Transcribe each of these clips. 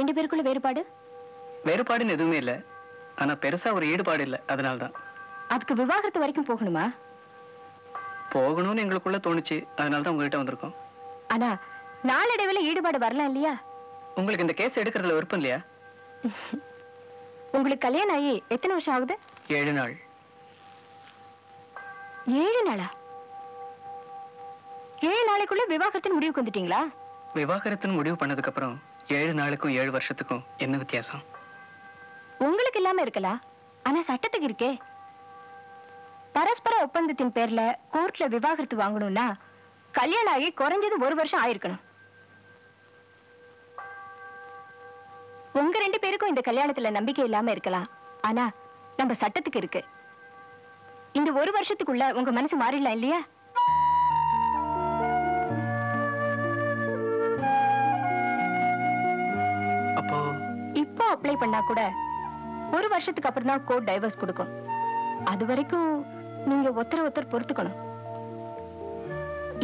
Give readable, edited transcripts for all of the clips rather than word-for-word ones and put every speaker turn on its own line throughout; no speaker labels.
ரெண்டு பேருக்குள்ள வேறுபாடு?
வேறுபாடுன்னு எதுவுமே இல்ல, ஆனா பெருசா ஒரு ஈடுபாடு இல்ல, அதனால்தான்.
அதுக்கு விவாகரத்து வரைக்கும் போகணுமா?
போகணும்னு எங்களுக்குள்ள தோணுச்சு, அதனாலதான் உங்ககிட்ட வந்திருக்கோம்.
ஆனா நாளடைவில் ஈடுபாடு வரலாம் இல்லையா?
உங்களுக்கு இந்த கேஸ் எடுக்கிறதுல விருப்பம் இல்லையா?
உங்களுக்கு கல்யாணம் ஆகி எத்தனை வருஷம் ஆகுது?
7 நாள்.
7 நாளா? 7 நாளைக்குள்ள விவாகரத்தின் முடிவுக்கு வந்துட்டீங்களா?
விவாகரத்துன்னு முடிவு பண்ணதுக்கு அப்புறம் 7 நாளுக்கும் 7 வருஷத்துக்கும் என்ன வித்தியாசம்?
உங்களுக்கு இல்லாம இருக்கலாம், ஆனா சட்டத்துக்கு இருக்கே. பரஸ்பர ஒப்பந்தத்தின் பேர்ல கோர்ட்ல விவாகரத்து வாங்கணும்னா கல்யாணம் ஆகி குறைஞ்சது 1 வருஷம் ஆயிருக்கணும். உங்க 2 பேருக்கும் இந்த கல்யாணத்துல நம்பிக்கை இல்லாம இருக்கலாம், ஆனா நம்ம சட்டத்துக்கு இருக்கு. இந்த 1 வருஷத்துக்குள்ள உங்க மனசு மாறிடலாம் இல்லையா?
அப்போ
இப்போ அப்ளை பண்ணா கூட 1 வருஷத்துக்கு அப்புறம் தான் கோர்ட் டைவர்ஸ் கொடுக்கும். அது வரைக்கும் நீங்க ஒருத்தர் பொறுத்துக்கணும்.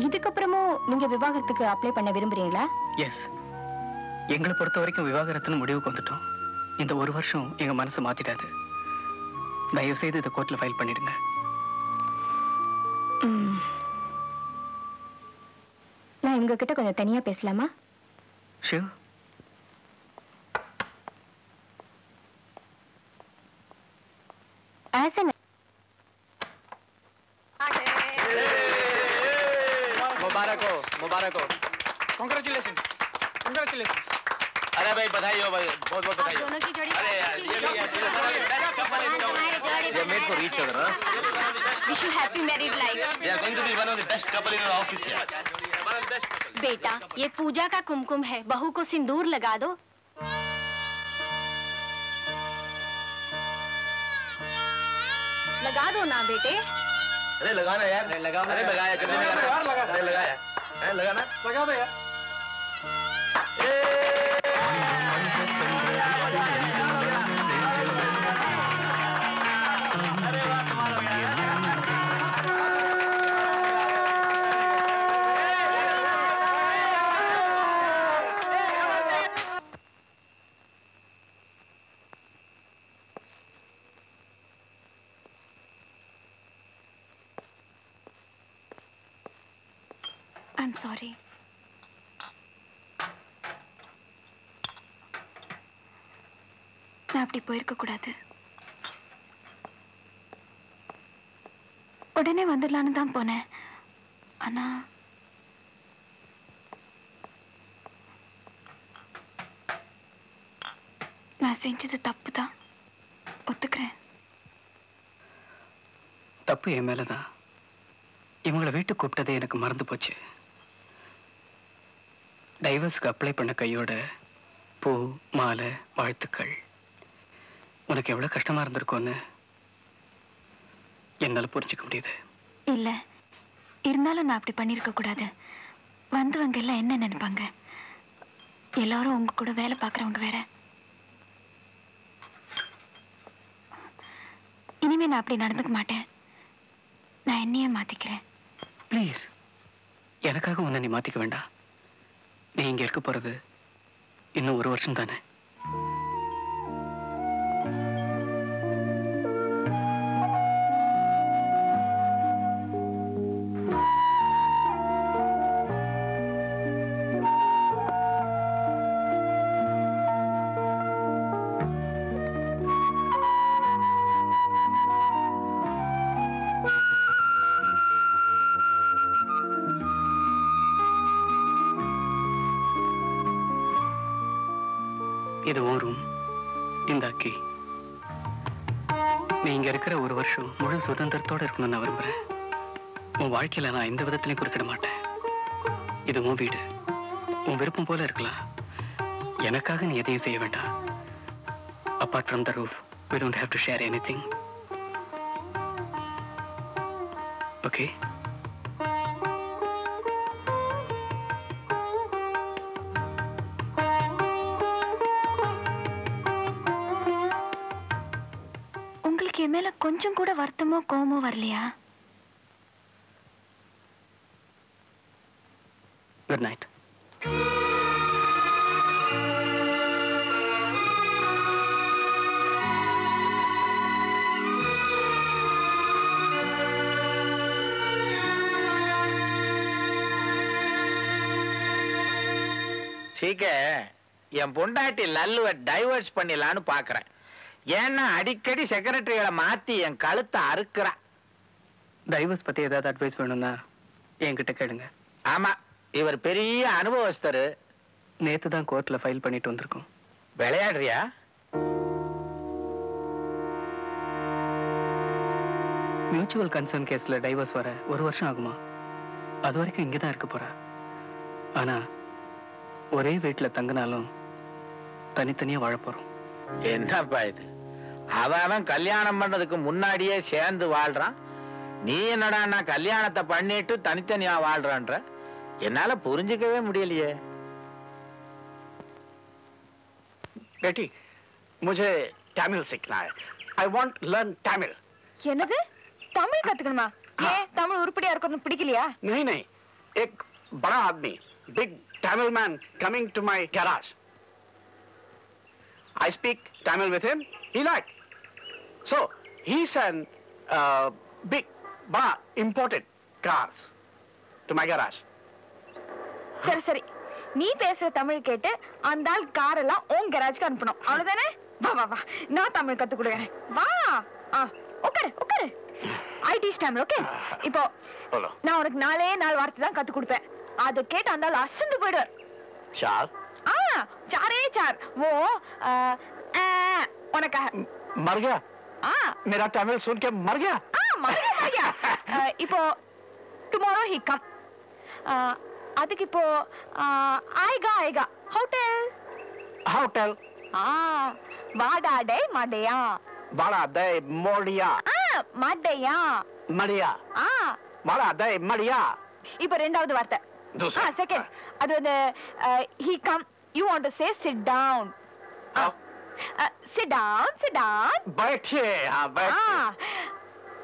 இதுக்கப்புறமும் நீங்க விவாகரத்துக்கு அப்ளை பண்ண விரும்புறீங்களா?
எஸ், எங்களை பொறுத்த வரைக்கும் விவாகரத்துன்னு முடிவுக்கு வந்துட்டோம். இந்த 1 வருஷம் எங்க மனசு மாத்திடாது. தயவு செய்து இதை கோர்ட்ல ஃபைல் பண்ணிடுங்க.
நான் உங்ககிட்ட கொஞ்சம் தனியா பேசலாமா?
ஷூர்.
मुबारक हो। Congratulations। अरे भाई बधाई हो भाई, बहुत बहुत बधाई हो। अरे यार ये भी ये made for each other.
Wish you happy married life।
They are going to be one of the best couple in our office here।
बेटा, ये पूजा का कुमकुम है, बहू को सिंदूर लगा दो। लगा दो ना बेटे।
अरे लगाना यार, लगाना। अरे लगाया जल्दी लगाना यार, लगा। अरे लगाया है, लगाना, लगा दो यार।
I'm sorry. நான் அப்படி போயிருக்க கூடாது. உடனே வந்துடலான்னு தான் போனேன், ஆனா நான் செஞ்சது தப்பு தான், ஒத்துக்கிறேன்.
தப்பு என் மேலதான். இவங்களை வீட்டுக்கு கூப்பிட்டதே எனக்கு மறந்து போச்சு. டைவர்ஸ்க்கு அப்ளை பண்ண கையோட பூ மாலை வாழ்த்துக்கள். உனக்கு எவ்வளவு கஷ்டமா இருந்திருக்கும்னு என்னால புரிஞ்சுக்க முடியுது.
இல்ல, இருந்தாலும் நான் அப்படி பண்ணிருக்க கூடாது. வந்தவங்க எல்லாம் என்ன நினைப்பாங்க? எல்லாரும் உங்க கூட வேலை பார்க்கறவங்க வேற. இனிமே நான் அப்படி நடந்துக்க மாட்டேன். நான் என்னையே மாத்திக்கிறேன்.
ப்ளீஸ், எனக்காக உன்னை நீ மாத்திக்க வேண்டாம். நீ இங்க இருக்க போறது இன்னும் 1 வருஷம் தானே. இது ஒரு ரூம், இந்த அக்கி. நீ இங்க இருக்கிற 1 வருஷம் முழு சுதந்திரத்தோட இருக்கணும்னு நான் விரும்புறேன். உன் வாழ்க்கையில நான் எந்த விதத்திலையும் குறுக்கிட மாட்டேன். இது உன் வீடு, உன் விருப்பம் போல இருக்கலாம். எனக்காக நீ எதையும் செய்ய வேண்டாம். Apart from the roof, we don't have to share anything. Okay?
என் மேல கொஞ்சம் கூட வருத்தமோ கோவமோ வரலையா?
Good night.
சீக்க என் பொண்டாட்டி லல்லுவை டைவர்ஸ் பண்ணிடலான்னு பாக்குறேன். ஏன்னா அடிக்கடி செக்ரட்டரிகளை மாத்தி என் கழுத்தை அறுக்கிறா.
டைவர்ஸ் பத்தி ஏதாவது அட்வைஸ் வேணும்னா என்கிட்ட கேளுங்க.
ஆமா, இவர் பெரிய அனுபவஸ்தரு.
நேத்து தான் கோர்ட்ல ஃபைல் பண்ணிட்டு வந்திருக்கோம்.
விளையாடுறியா?
மியூச்சுவல் கன்சர்ன் கேஸ்ல டைவர்ஸ் வர 1 வருஷம் ஆகுமா? அது வரைக்கும் இங்கதான் இருக்க போறா. ஆனா ஒரே வீட்டுல தங்கினாலும் தனித்தனியா வாழ போறோம்.
என்னப்பா இது? அவன் கல்யாணம் பண்றதுக்கு முன்னாடியே சேர்ந்து வாழ்றான். நீ என்னடா கல்யாணத்தை பண்ணிட்டு தனித்தனியா வாழ்றான்ற? என்னால புரிஞ்சுக்கவே முடியலையே.
बेटी, मुझे तमिल सीखना है. I want learn Tamil.
என்னது தமிழ் கத்துக்கணுமா? ஏன் தமிழ் உருப்படியா இருக்கணும் பிடிக்கலையா?
नहीं नहीं, एक बड़ा आदमी, big Tamil man coming to my garage. I speak Tamil with him. He like. So he's an big, bada imported cars to my garage.
சரி சரி, நீ பேசுற தமிழ் கேட்டு அந்த ஆள் கார் எல்லாம் உன் கராஜ்க்கு அனுப்பணும், அவ்வளவுதானே? வா வா வா, நான் தமிழ் கத்து கொடுக்குறேன். வா. உட்காரு உட்காரு. I teach Tamil. ஓகே, இப்போ நான் உனக்கு 4 வார்த்தை தான் கத்து கொடுப்பேன். அதை கேட்டு அந்த ஆள் அசந்து போயிடுவார்.
चार.
चारे चार. वो उनका
मर गया? मेरा तमिल सुन के मर गया?
मर गया. இப்போ tomorrow he come. அதுக்கு இப்போ आएगा आएगा. hotel.
होटल.
வாடா டே மடையா.
बड़ा दे मोड़िया.
மடையா.
मड़िया. बड़ा दे मड़िया.
இப்போ ரெண்டாவது வார்த்தை. செகண்ட். அது வந்து he come. You want to say sit down. Sit down, sit down.
बैठिए. हाँ बैठिए.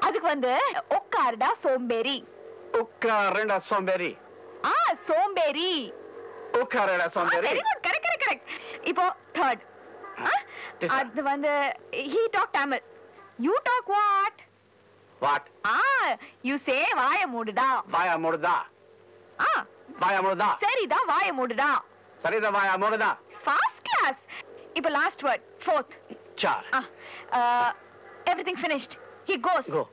அதுக்கு வந்து உட்காருடா சோம்பேறி.
उक्कारेड़ा सोंबेरी.
சோம்பேறி.
उक्कारेड़ा सोंबेरी.
Very good, correct correct correct. இப்போ third. அது வந்து he talk Tamil. You talk what?
What?
You say வாய மூடுடா.
வாய மூடுடா. வாய மூடுடா.
சரிடா வாய மூடுடா.
சரிடா வாய மூடுடா.
First class. இப்போ last word, fourth.
चार.
Everything finished. He goes.
Go.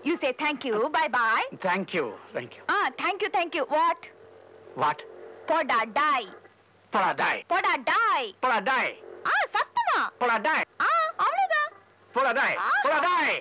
You say thank you, bye bye.
Thank you. Thank you.
Thank you, thank you. What?
What?
Poda die.
Poda die.
Poda die.
Poda die.
சத்தமா.
Poda die.
அவ்வளவுதான்.
Poda die. Poda die.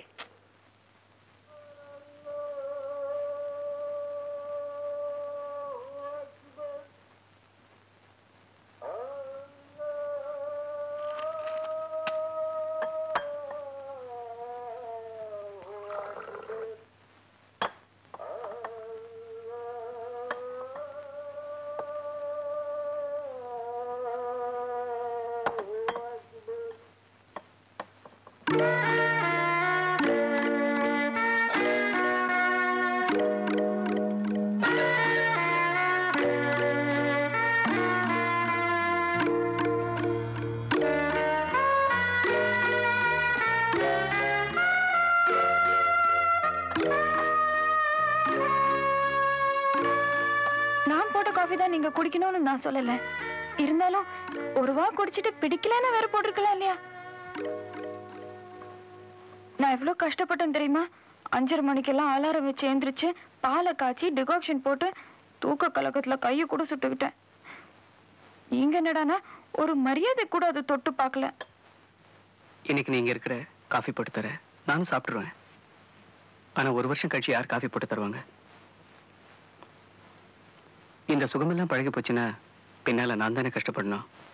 நீங்க குடிக்கணும்னு நான் சொல்லல. இருந்தாலும் ஒரு வா குடிச்சிட்டு பிடிக்கலன்னு வேற போட்டிருக்கலாம் இல்லையா? நான் எவ்வளவு கஷ்டப்பட்டேன் தெரியுமா? 5:30 மணிக்கெல்லாம் அலாரம் வச்சு எந்திரிச்சு பாலை காய்ச்சி டிகாக்ஷன் போட்டு தூக்க கலக்கத்துல கையை கூட சுட்டுக்கிட்டேன். நீங்க என்னடானா ஒரு மரியாதை கூட அது தொட்டு பார்க்கல.
இன்னைக்கு நீங்க இருக்கிற காஃபி போட்டு தர நானும் சாப்பிட்டுருவேன். ஆனா 1 வருஷம் கழிச்சு யார் காஃபி போட்டு தருவாங்க? இந்த சுகமெல்லாம் பழகி போச்சுன்னா பின்னால நான் தானே கஷ்டப்படணும்.